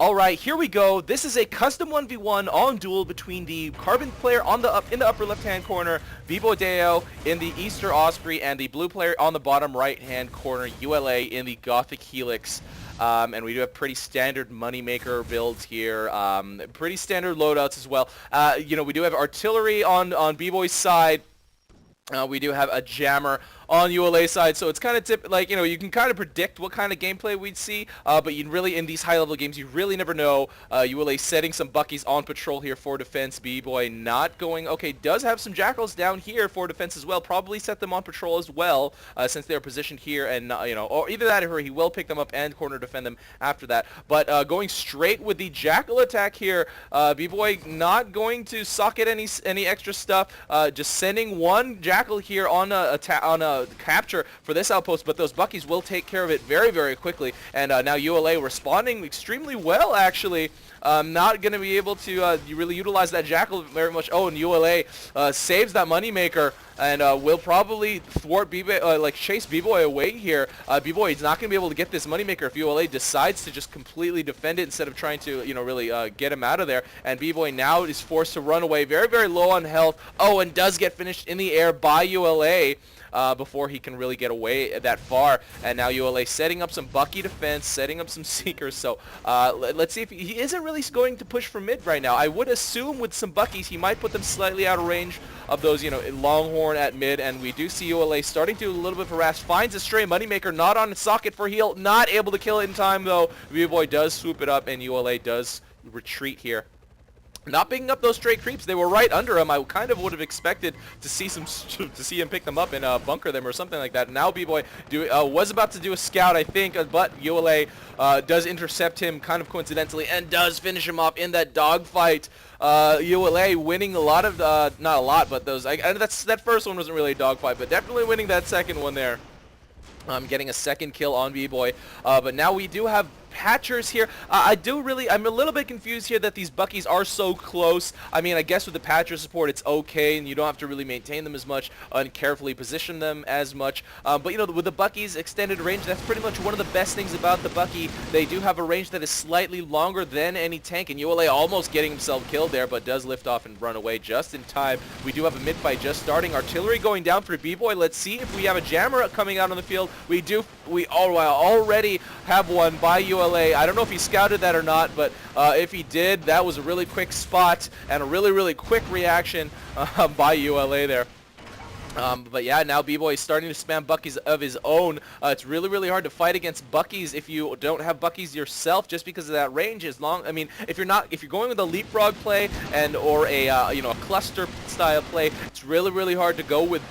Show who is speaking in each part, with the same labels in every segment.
Speaker 1: Alright, here we go. This is a custom 1v1 on Duel between the Carbon player in the upper left-hand corner, BboyDeyo in the Easter Osprey, and the blue player on the bottom right-hand corner, ULA in the Gothic Helix. And we do have pretty standard moneymaker builds here, pretty standard loadouts as well. We do have artillery on BBoy's side. We do have a jammer on ULA side, so it's kind of you can kind of predict what kind of gameplay we'd see, but you really, in these high-level games, you really never know. ULA setting some buckies on patrol here for defense. BBoy not going, okay, does have some jackals down here for defense as well, probably set them on patrol as well, since they're positioned here, and, or either that or he will pick them up and corner defend them after that. But going straight with the jackal attack here, BBoy not going to sock at any extra stuff, just sending one jackal here on a capture for this outpost, but those buckies will take care of it very, very quickly. And now ULA responding extremely well, actually. Not going to be able to really utilize that jackal very much. Oh, and ULA saves that moneymaker and will probably thwart chase BBoy away here. BBoy is not going to be able to get this moneymaker if ULA decides to just completely defend it instead of trying to, really get him out of there. And BBoy now is forced to run away, very, very low on health. Oh, and does get finished in the air by ULA. Before he can really get away that far. And now ULA setting up some bucky defense, setting up some seekers. So let's see if he isn't really going to push for mid right now. I would assume with some buckies he might put them slightly out of range of those, Longhorn at mid. And we do see ULA starting to do a little bit of harass. Finds a stray moneymaker, not on its socket for heal. Not able to kill it in time though. BBoy does swoop it up and ULA does retreat here. Not picking up those stray creeps. They were right under him. I kind of would have expected to see him pick them up and bunker them or something like that. Now BBoy was about to do a scout, I think, but ULA does intercept him kind of coincidentally and does finish him off in that dogfight. ULA winning a lot of, not a lot, but those. That first one wasn't really a dogfight, but definitely winning that second one there. Getting a second kill on BBoy, but now we do have patchers here. I'm a little bit confused here that these buckies are so close. I mean, I guess with the patcher support it's okay and you don't have to really maintain them as much and carefully position them as much. But with the buckies extended range, that's pretty much one of the best things about the bucky. They do have a range that is slightly longer than any tank, and ULA almost getting himself killed there, but does lift off and run away just in time. We do have a mid fight just starting. Artillery going down for BBoy. Let's see if we have a jammer coming out on the field. We already have one by ULA. I don't know if he scouted that or not, but if he did, that was a really quick spot and a really, really quick reaction by ULA there. But yeah, now BBoy is starting to spam buckies of his own. It's really, really hard to fight against buckies if you don't have buckies yourself, just because of that range is long. I mean, if you're going with a leapfrog play or a a cluster style play, it's really, really hard to go with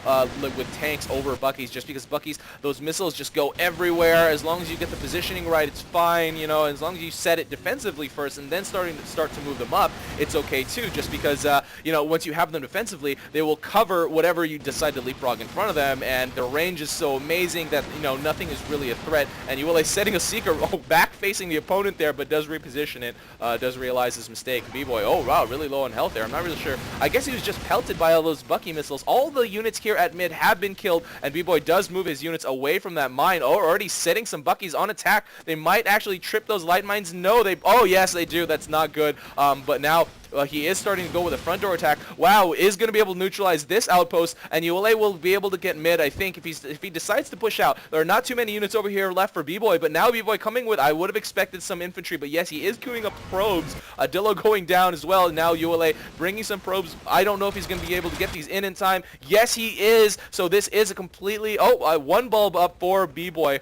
Speaker 1: tanks over buckies, just because buckies, those missiles just go everywhere. As long as you get the positioning right, it's fine. As long as you set it defensively first and then start to move them up, it's okay too. Just because once you have them defensively, they will cover whatever you decide to leapfrog in front of them, and the range is so amazing that nothing is really a threat. And ULA setting a seeker back facing the opponent there, but does reposition it, does realize his mistake. BBoy, oh wow, really low on health there. I'm not really sure. I guess he was just pelted by all those bucky missiles. All the units here at mid have been killed, and BBoy does move his units away from that mine. Oh, already setting some buckies on attack. They might actually trip those light mines. No, oh yes, they do. That's not good. But now he is starting to go with a front door attack. Wow, is going to be able to neutralize this outpost, and ULA will be able to get mid, I think, if he decides to push out. There are not too many units over here left for BBoy, but now BBoy coming with, I would have expected some infantry, but yes, he is queuing up probes. Dillo going down as well, and now ULA bringing some probes. I don't know if he's going to be able to get these in time. Yes, he is, so this is a completely, one bulb up for BBoy.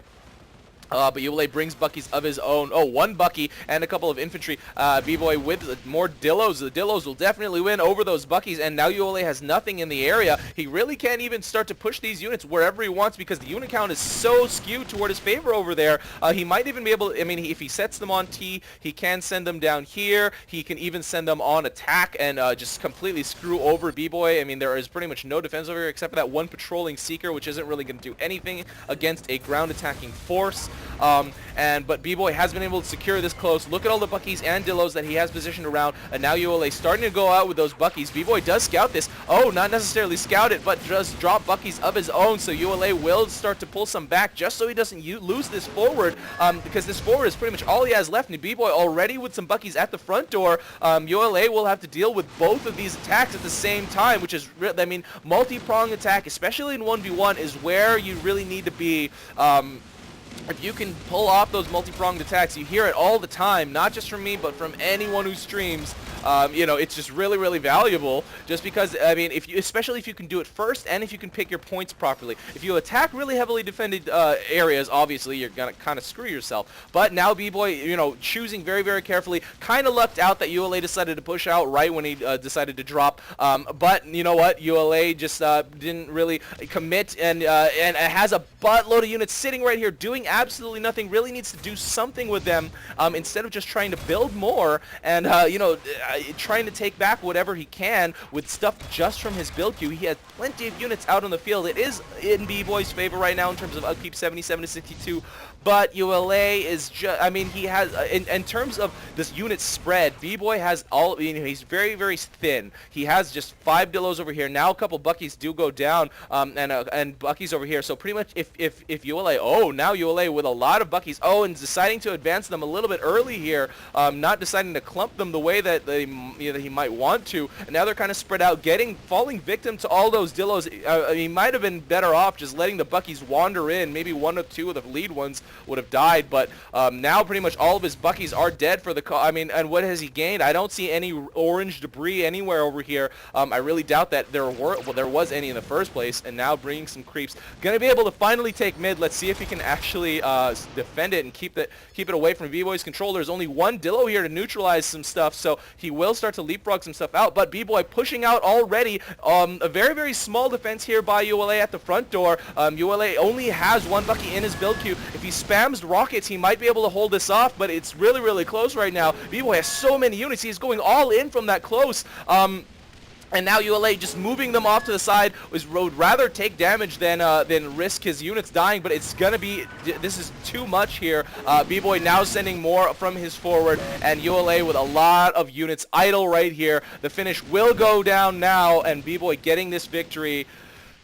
Speaker 1: But ULA brings buckies of his own. Oh, one bucky and a couple of infantry. BBoy with more Dillos. The Dillos will definitely win over those buckies, and now ULA has nothing in the area. He really can't even start to push these units wherever he wants because the unit count is so skewed toward his favor over there. He might even be able to, if he sets them on T, he can send them down here. He can even send them on attack and just completely screw over BBoy. There is pretty much no defense over here except for that one patrolling seeker, which isn't really going to do anything against a ground attacking force. But BBoy has been able to secure this close. Look at all the Buckies and Dillos that he has positioned around, and now ULA starting to go out with those Buckies. BBoy does scout this. Oh, not necessarily scout it, but just drop Buckies of his own, so ULA will start to pull some back just so he doesn't lose this forward, because this forward is pretty much all he has left, and BBoy already with some Buckies at the front door. ULA will have to deal with both of these attacks at the same time, which is, I mean, multi-prong attack, especially in 1v1, is where you really need to be. If you can pull off those multi-pronged attacks, you hear it all the time, not just from me, but from anyone who streams. You know, it's just really, really valuable, just because, I mean, especially if you can do it first and if you can pick your points properly. If you attack really heavily defended areas, obviously you're going to kind of screw yourself. But now BBoy, you know, choosing very, very carefully, kind of lucked out that ULA decided to push out right when he decided to drop. But you know what? ULA just didn't really commit, and has a buttload of units sitting right here doing absolutely nothing. Really needs to do something with them instead of just trying to build more and, you know, trying to take back whatever he can with stuff just from his build queue. He has plenty of units out on the field. It is in BBoy's favor right now in terms of upkeep, 77 to 62. But ULA is just, I mean, he has, in terms of this unit spread, BBoy has all, you know, he's very, very thin. He has just 5 Dillos over here. Now a couple Buckies do go down, and Buckies over here. So pretty much if ULA, oh, now ULA with a lot of Buckies, oh, and deciding to advance them a little bit early here, not deciding to clump them the way that he might want to. And now they're kind of spread out, falling victim to all those Dillos. He might have been better off just letting the Buckies wander in. Maybe 1 or 2 of the lead ones would have died, but now pretty much all of his Buckies are dead for the I mean, and what has he gained? I don't see any orange debris anywhere over here. I really doubt that there was any in the first place, and now bringing some creeps. Gonna be able to finally take mid. Let's see if he can actually defend it and keep it away from BBoy's control. There's only 1 Dillo here to neutralize some stuff, so he will start to leapfrog some stuff out, but BBoy pushing out already. A very, very small defense here by ULA at the front door. ULA only has 1 Bucky in his build queue. If he spams rockets, he might be able to hold this off, but it's really, really close right now. BBoy has so many units. He's going all in from that close. And now ULA just moving them off to the side would rather take damage than risk his units dying, but it's gonna be, this is too much here. BBoy now sending more from his forward, and ULA with a lot of units idle right here. The finish will go down now, and BBoy getting this victory.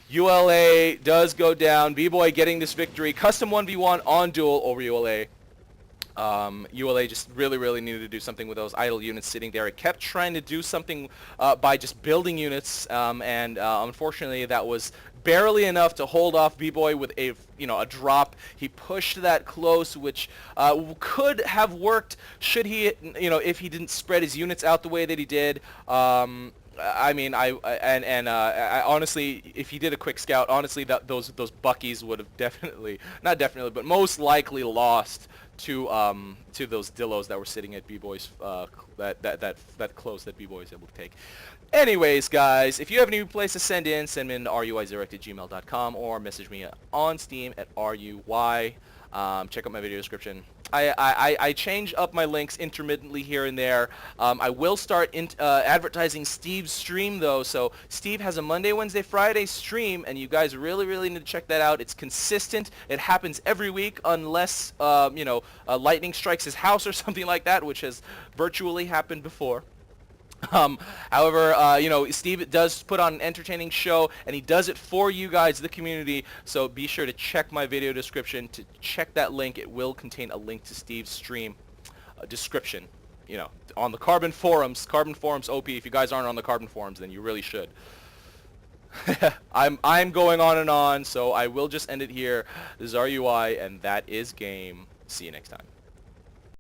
Speaker 1: ULA does go down. BBoy getting this victory. Custom 1v1 on Duel over ULA. ULA just really, really needed to do something with those idle units sitting there. It kept trying to do something by just building units, and unfortunately that was barely enough to hold off BBoy with a drop. He pushed that close, which could have worked should he, if he didn't spread his units out the way that he did. I mean, I honestly, if he did a quick scout, honestly, those Buckies would have definitely, not definitely, but most likely lost to those Dillos that were sitting at BBoy's that close that BBoy was able to take. Anyways, guys, if you have any place to send me in ruizdirect@gmail.com or message me on Steam at ruy. Check out my video description. I change up my links intermittently here and there. I will start advertising Steve's stream, though. So Steve has a Monday, Wednesday, Friday stream, and you guys really, really need to check that out. It's consistent. It happens every week unless, lightning strikes his house or something like that, which has virtually happened before. However, Steve does put on an entertaining show, and he does it for you guys, the community, so be sure to check my video description to check that link. It will contain a link to Steve's stream description, on the Carbon Forums OP. If you guys aren't on the Carbon Forums, then you really should. I'm going on and on, so I will just end it here. This is RUI, and that is game. See you next time.